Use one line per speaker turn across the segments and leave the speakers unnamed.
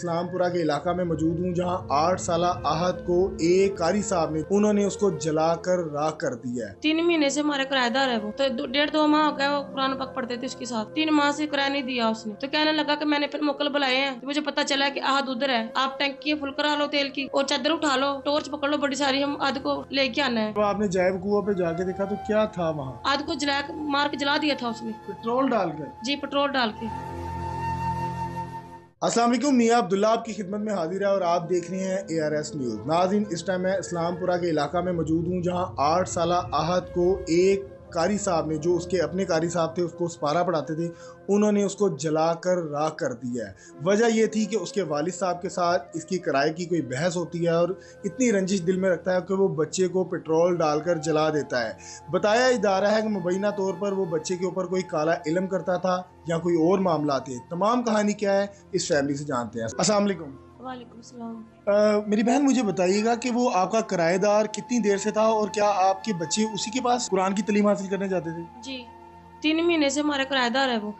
इस्लामपुरा के इलाका में मौजूद हूँ जहाँ 8 साल आहत को एक कारी साहब ने उन्होंने उसको जलाकर राख कर दिया है।
3 महीने से हमारे किराएदार है वो, तो 1.5-2 माह हो गया वो कुरान पाक पढ़ते थे उसके साथ। 3 माह से किराया नहीं दिया उसने, तो कहने लगा कि मैंने फिर मोकल बुलाए हैं, तो मुझे पता चला कि आहद उधर है, आप टैंकी फुल करा लो तेल की और चादर उठा लो, टॉर्च पकड़ लो बड़ी सारी, हम आहद को लेके आना है।
तो आपने जायब कुआं पे जाके देखा तो क्या था वहाँ?
आहद को मार के जला दिया था उसने,
पेट्रोल डालकर।
जी, पेट्रोल डाल के।
अस्सलाम वालेकुम, मियां अब्दुल्ला आपकी खिदमत में हाजिर है और आप देख रहे हैं ARS न्यूज़। नाज़रीन, इस टाइम मैं इस्लामपुरा के इलाका में मौजूद हूँ जहाँ 8 साल आहत को एक कारी साहब ने, जो उसके अपने कारी साहब थे, उसको पारा पढ़ाते थे, उन्होंने उसको जलाकर राख कर दिया है। वजह यह थी कि उसके वालिद साहब के साथ इसकी किराए की कोई बहस होती है और इतनी रंजिश दिल में रखता है कि वो बच्चे को पेट्रोल डालकर जला देता है। बताया जा रहा है कि मुबैना तौर पर वो बच्चे के ऊपर कोई काला इल्म करता था या कोई और मामला थे। तमाम कहानी क्या है इस फैमिली से जानते हैं। अस्सलाम वालेकुम।
वालेकुम सलाम।
मेरी बहन, मुझे बताइएगा कि वो आपका किराएदार कितनी देर से था और क्या आपके बच्चे उसी के पास कुरान की तालीम हासिल करने जाते थे?
जी, 3 महीने से हमारे किराएदार है वो,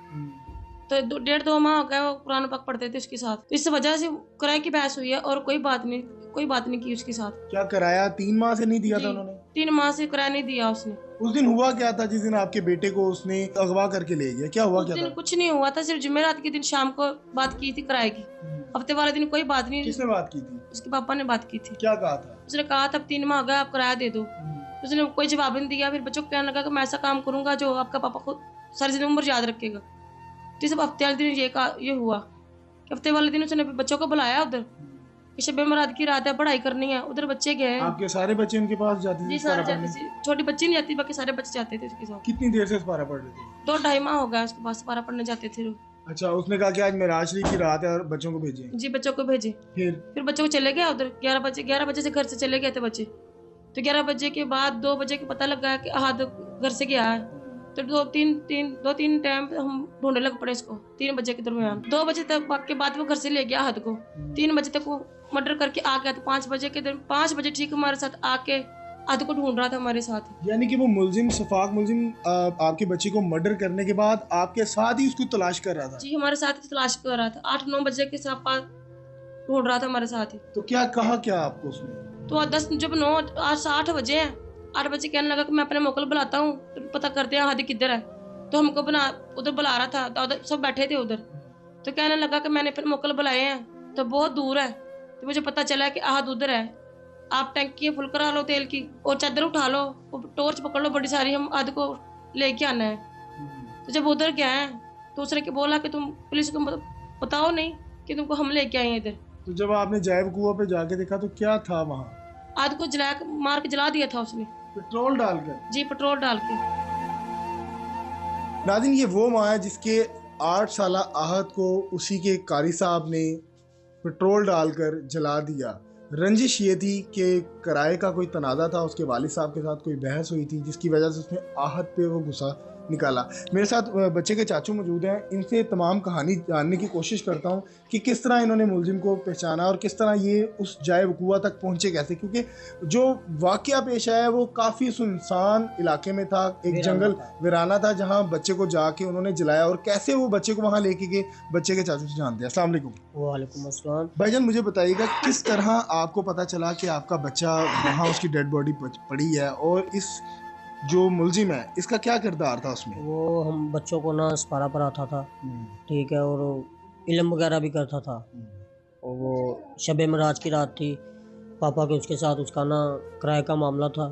तो 1.5-2 माह हो गया वो कुरान पाक पढ़ते थे उसके साथ। तो इस वजह से किराए की बहस हुई है और कोई बात नहीं की उसके साथ।
क्या किराया 3 माह से नहीं दिया था उन्होंने?
3 माह से किराया नहीं दिया उसने।
उस दिन हुआ क्या था जिस दिन आपके बेटे को उसने अगवा करके ले गया? क्या हुआ?
उस दिन कुछ नहीं हुआ था, सिर्फ जुमेरात के दिन शाम को बात की थी किराए की। हफ्ते वाले दिन कोई बात नहीं।
किसने बात की थी?
उसके पापा ने बात की थी।
क्या कहा था?
उसने कहा था 3 माह हो गया, आप किराया दे दो। उसने कोई जवाब नहीं दिया। फिर बच्चों को कहने लगा कि मैं ऐसा काम करूंगा जो आपका पापा को सारी जिंदगी उम्र याद रखेगा। तो सब हफ्ते वाले दिन ये हुआ कि हफ्ते वाले दिन उसने बच्चों को बुलाया उधर कि शब मराद की रात है, पढ़ाई करनी है। उधर बच्चे गए।
आपके सारे बच्चे उनके पास जाते थे?
जी, सारे जाते थे। छोटी बच्ची नहीं जाती, बाकी सारे बच्चे जाते थे उसके साथ।
कितनी देर से पारा पढ़ रहे थे?
2-2.5 माह हो गया उसके पास पारा पढ़ने जाते थे।
अच्छा, उसने कहा कि आज मेराज शरीफ की रात है और बच्चों को भेजे?
जी, बच्चों को भेजे।
फिर
बच्चों को चले गया उधर 11 बजे से घर से चले गए थे बच्चे। तो 11 बजे के बाद 2 बजे को पता लगा कि आहद घर से गया है। तो 2-3 टाइम हम ढूंढने लग पड़े इसको। 3 बजे के दरमियान 2 बजे तक के बाद वो घर से ले गया आहद को। 3 बजे तक वो मर्डर करके आ गया। तो 5 बजे ठीक हमारे साथ आके आहद को ढूंढ रहा था हमारे साथ।
यानी कि वो मुलजिम शफाक मुलजिम आपके बच्चे को मर्डर करने के बाद आपके साथ ही उसको तलाश कर रहा था?
जी, हमारे साथ ही तलाश कर रहा था। 8-9 बजे के साथ ढूंढ रहा था हमारे साथ ही।
तो क्या कहा क्या आपको उसने?
तो 8 बजे हैं, 8 बजे कहने लगा कि मैं अपने मोकल बुलाता हूँ, तो पता करते हैं आहद किधर है। तो हमको उधर बुला रहा था, तो सब बैठे थे उधर। तो कहने लगा कि मैंने फिर मोकल बुलाए हैं, तो बहुत दूर है, तो मुझे पता चला कि आहद उधर है, आप टैंकी फुल करा लो तेल की और चादर उठा लो, टॉर्च पकड़ लो बड़ी सारी, हम आहद को लेके आना है। तो जब उधर गया है तो उसने बोला कि तुम पुलिस को बताओ नहीं कि तुमको हम लेके आए हैं इधर।
तो जब आपने जायब कुआं पे जाके देखा तो क्या था वहाँ?
आहद को मार के जला दिया था उसने,
पेट्रोल डालकर।
जी, पेट्रोल डाल के।
नाज़रीन, ये वो माँ है जिसके 8 साल आहत को उसी के कारी साहब ने पेट्रोल डालकर जला दिया। रंजिश ये थी कि किराए का कोई तनाज़ा था, उसके वालिद साहब के साथ कोई बहस हुई थी जिसकी वजह से उसने आहत पे वो गुस्सा निकाला। मेरे साथ बच्चे के चाचू मौजूद हैं, इनसे तमाम कहानी जानने की कोशिश करता हूँ कि किस तरह इन्होंने मुलजिम को पहचाना और किस तरह ये उस जायब कुआं तक पहुँचे कैसे, क्योंकि जो वाक़या पेश आया है वो काफ़ी सुनसान इलाके में था, एक जंगल वीराना था जहाँ बच्चे को जाके उन्होंने जलाया और कैसे वो बच्चे को वहाँ लेके गए। बच्चे के चाचू से जानते हैं। अस्सलाम वालेकुम।
वालेकुम अस्सलाम।
भाईजान, मुझे बताइएगा किस तरह आपको पता चला कि आपका बच्चा वहाँ उसकी डेड बॉडी पड़ी है और इस जो मुलजिम है इसका क्या किरदार था उसमें?
वो हम बच्चों को ना सपारा पर आता था, ठीक है, और इल्म वगैरह भी करता था। और वो शब मराज की रात थी, पापा के उसके साथ उसका ना किराए का मामला था।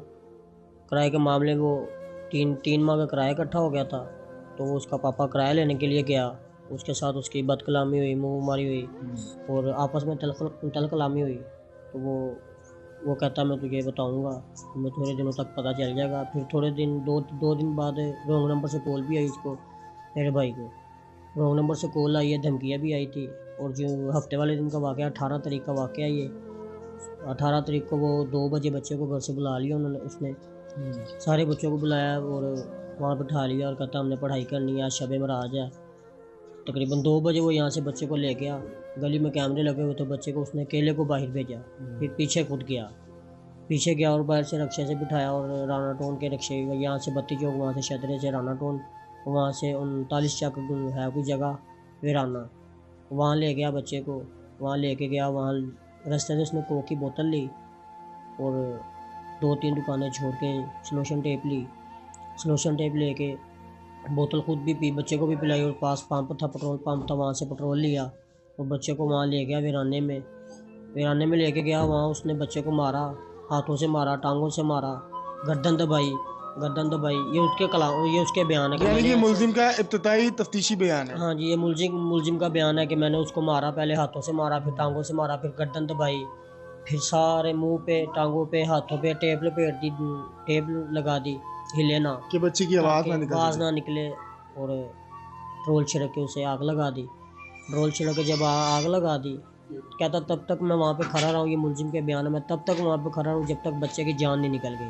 किराए के मामले में वो 3 माह का किराया इकट्ठा हो गया था। तो वो उसका पापा किराया लेने के लिए गया, उसके साथ उसकी बदकलामी हुई, मुँह मारी हुई और आपस में तल कलामी हुई। तो वो कहता मैं तुझे बताऊंगा, मैं थोड़े दिनों तक पता चल जाएगा। फिर थोड़े दिन दो दिन बाद रॉन्ग नंबर से कॉल भी आई इसको, मेरे भाई को रॉन्ग नंबर से कॉल आई है, धमकियाँ भी आई थी। और जो हफ्ते वाले दिन का वाक़या 18 तारीख का वाक़या ये 18 तारीख को वो 2 बजे बच्चे को घर से बुला लिया उसने सारे बच्चों को बुलाया और वहाँ बिठा लिया और कहता हमने पढ़ाई करनी है, आज शब मराज है। तकरीबन 2 बजे वो यहाँ से बच्चे को ले गया, गली में कैमरे लगे हुए तो बच्चे को उसने अकेले को बाहर भेजा। फिर पीछे गया और बाहर से रक्शे से बिठाया और राना टोन के रक्शे, यहाँ से बत्ती चौक, वहाँ से शदरे से राना टोन, वहाँ से 39 चक है कोई जगह वीराना, वहाँ ले गया बच्चे को। वहाँ लेके गया। वहाँ रास्ते से उसने कोक की बोतल ली और 2-3 दुकानें छोड़ के सलोशन टेप ली। सलोशन टेप लेके बोतल खुद भी पी, बच्चे को भी पिलाई और पास पंप था, पेट्रोल पंप था, वहाँ से पेट्रोल लिया और बच्चे को वहाँ ले गया वीराने में लेके गया। वहाँ उसने बच्चे को मारा, हाथों से मारा, टांगों से मारा, गर्दन दबाई। ये उसके बयान है कि
यानी कि
मैंने
मुलजिम का इब्तिदाई तफ्तीशी बयान है।
हाँ जी, ये मुलजिम का बयान है कि मैंने उसको मारा, पहले हाथों से मारा, फिर टांगों से मारा, फिर गर्दन दबाई, फिर सारे मुंह पे, टांगों पे, हाथों पे टेप लपेट दी, टेप लगा दी, हिले ना,
कि बच्चे की आवाज़ ना
ताकि
निकल
आवाज़
सके।
ना निकले। और पेट्रोल छिड़क के उसे आग लगा दी। पेट्रोल छिड़क के जब आग लगा दी, कहता तब तक मैं वहाँ पे खड़ा रहा हूँ, ये मुलजिम के बयान है, मैं तब तक वहाँ पे खड़ा रहा हूँ जब तक बच्चे की जान नहीं निकल गई।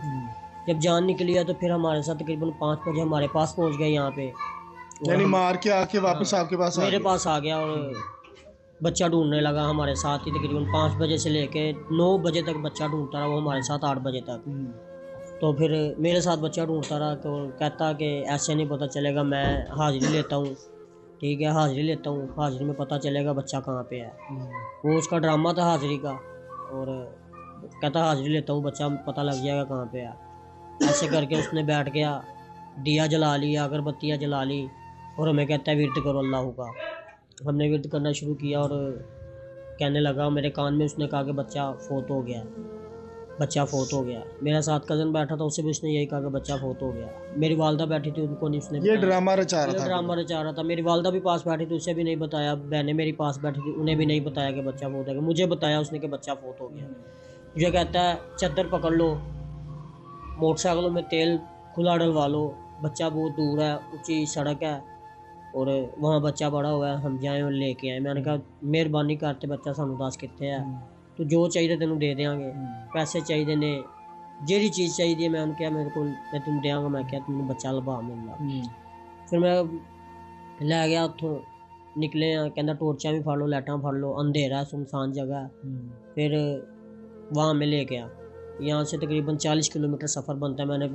जब जान निकली है तो फिर हमारे साथ तकरीबन 5 बजे हमारे पास पहुँच गए यहाँ पे। और
यानी
हम-
मार के आके वापस
हाँ,
आपके पास आ
मेरे
गया।
पास आ गया और बच्चा ढूंढने लगा हमारे साथ ही। तकरीबन 5 बजे से लेके 9 बजे तक बच्चा ढूंढता रहा वो हमारे साथ, 8 बजे तक। तो फिर मेरे साथ बच्चा ढूंढता रहा, तो कहता कि ऐसे नहीं पता चलेगा, मैं हाजिरी लेता हूँ। ठीक है, हाजिरी लेता हूँ, हाजिरी में पता चलेगा बच्चा कहाँ पे है। वो उसका ड्रामा था हाजिरी का, और कहता हाजिरी लेता हूँ, बच्चा पता लग जाएगा कहाँ पे है। ऐसे करके उसने बैठ गया, दिया जला लिया, अगरबत्तियाँ जला ली और हमें कहता है विर्द करो अल्लाह का। हमने विर्द करना शुरू किया और कहने लगा, मेरे कान में उसने कहा कि बच्चा फोत हो गया, बच्चा फोत हो गया। मेरे साथ कज़न बैठा था, उससे भी उसने यही कहा कि बच्चा फोत हो गया। मेरी वालदा बैठी थी, उनको नहीं उसने
ये
बताया।
ड्रामा रचा
ये
रहा था।
ड्रामा रचा रहा था। मेरी वालदा भी पास बैठी थी, उसे भी नहीं बताया। बहनें मेरी पास बैठी थी, उन्हें भी नहीं बताया कि बच्चा फोत हो गया। मुझे बताया उसने कि बच्चा फोत हो गया। मुझे कहता है चद्दर पकड़ लो, मोटरसाइकिलों में तेल खुला डलवा लो, बच्चा बहुत दूर है, ऊंची सड़क है और वहाँ बच्चा बड़ा हुआ है, हम जाएं और लेके आए। मैंने कहा मेहरबानी करते, बच्चा सानू दस कितने है, तो जो चाहिए तेन दे देंगे, पैसे चाहिए ने, ਜਿਹੜੀ चीज़ चाहिए मैं उनके मेरे को मैं तुम देंगा। मैं क्या तुमने बच्चा लभा मिलना। फिर मैं लै गया उत्थों, निकले हैं, कहना टोर्चा भी फड़ लो, लाइटां फड़ लो, अंधेरा है, सुनसान जगह है। फिर वहाँ मैं ले गया। यहाँ से तकरीबन 40 किलोमीटर सफ़र बनता है। मैंने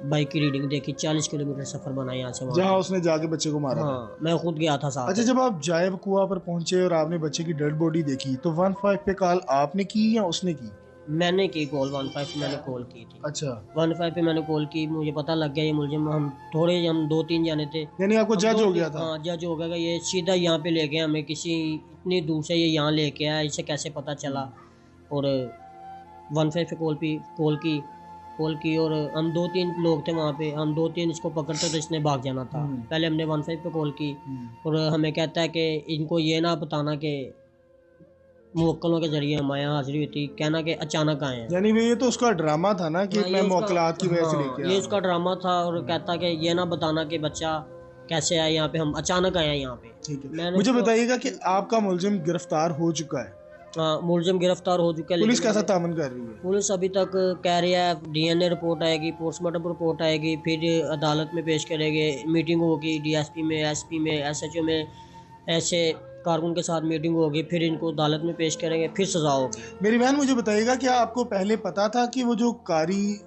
बाइक की रीडिंग देखी, 40 किलोमीटर सफ़र बना यहाँ से
जहाँ
वहाँ।
उसने जाके बच्चे को मारा था।
हाँ, मैं खुद गया था साथ।
अच्छा, जब आप जायब कुआं पर पहुंचे और आपने बच्चे की डेड बॉडी देखी तो 15 पे कॉल आपने की या उसने की?
मैंने की कॉल, 15 पे मैंने कॉल की थी।
अच्छा,
15 पे मैंने कॉल की, मुझे पता लग गया ये मुलजिम, हम 2-3 जाने थे।
यानी आपको
हम
जज हो
2-3
गया था।
हाँ, जज हो गया कि ये सीधा यहाँ पे ले गया हमें, किसी इतनी दूर से ये यहाँ लेके आया, इसे कैसे पता चला। और 15 पे कॉल की और हम 2-3 लोग थे वहाँ पे, हम 2-3 इसको पकड़ते तो इसने भाग जाना था। पहले हमने 15 पे कॉल की और हमें कहता है कि इनको ये ना बताना कि मुवक्किलों के जरिए हमारे यहाँ हाजिरी हुई थी, कहना कि अचानक आए हैं।
यानी ये तो उसका ड्रामा था ना कि
हाँ,
मैं
ये उसका-
मुवक्किलात की वजह से
हाँ,
लेके
ये
आया।
उसका ड्रामा था और कहता कि ये ना बताना कि बच्चा कैसे आया यहाँ पे, हम अचानक आए हैं यहाँ पे।
ठीक है,
मैंने
मुझे
उसको-
बताइएगा कि आपका मुलजिम गिरफ्तार हो चुका है,
हाँ, मुलजिम गिरफ्तार हो चुका है।
पुलिस
लेकिन
कैसा तामन कर रही है?
पुलिस अभी तक कह रही है डीएनए रिपोर्ट आएगी, पोस्टमार्टम रिपोर्ट आएगी, फिर अदालत में पेश करेंगे, मीटिंग होगी डीएसपी में, एसपी में, एसएचओ में, ऐसे कारकुन के साथ मीटिंग होगी, फिर इनको अदालत में पेश करेंगे, फिर सज़ा होगी।
मेरी बहन, मुझे बताइएगा कि आपको पहले पता था कि वो जो कारी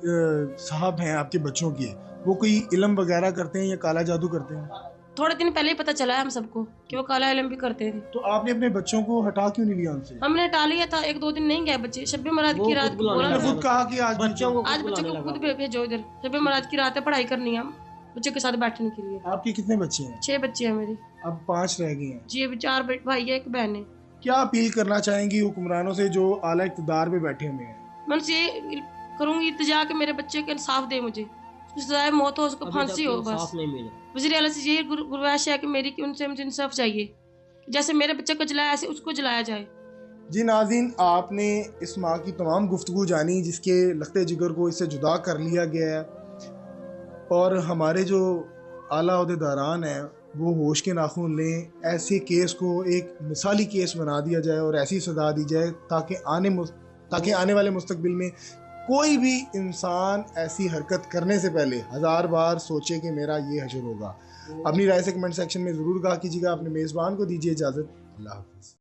साहब हैं आपके बच्चों के, वो कोई इल्म वगैरह करते हैं या काला जादू करते हैं?
थोड़े दिन पहले ही पता चला है हम सबको कि वो काला इलम भी करते थे।
तो आपने अपने बच्चों को हटा क्यों नहीं लिया उनसे?
हमने टाल लिया था, 1-2 दिन नहीं गए बच्चे। शब महाराज
वो
की
खुद
रात को
बुलाने
बोला
आपने
लगा।
था,
खुद कहा कि आज
बच्चों को
आज
खुद
बच्चों
बुलाने
को खुद
लगा।
भेजो इधर। शब महाराज की रात है, पढ़ाई करनी है हम बच्चों के साथ बैठने के लिए।
आपके कितने बच्चे हैं?
6 बच्चे हैं मेरे
अब 5 रह गए हैं।
जी। अभी 4 भाई है, 1 बहन है।
क्या अपील करना चाहेंगी हुक्मरानों से जो आला इक़्तिदार पे बैठे हुए हैं?
मैं उनसे ये करूंगी इल्तिजा कि मेरे बच्चे के इंसाफ दे, मुझे सजाए मौत हो, उसको
अभी
फांसी
तक
हो।
इंसाफ
बस
नहीं मिला।
वज़ीर आला से यही गुरबाइश है कि मेरी कि उनसे मुझे इंसाफ चाहिए, जैसे मेरे बच्चे को जलाया ऐसे उसको जलाया जाए।
जी नाज़रीन, आपने इस माँ की तमाम गुफ्तगू जानी जिसके लख्ते जिगर को इससे जुदा कर लिया गया है, और हमारे जो आला ओहदेदारान हैं वो होश के नाखून लें, ऐसे केस को एक मिसाली केस बना दिया जाए और ऐसी सजा दी जाए ताकि आने वाले मुस्तकबिल में कोई भी इंसान ऐसी हरकत करने से पहले 1000 बार सोचे कि मेरा ये हशर होगा। अपनी राय से कमेंट सेक्शन में ज़रूर कहा कीजिएगा। अपने मेज़बान को दीजिए इजाज़त। अल्लाह हाफ़िज़।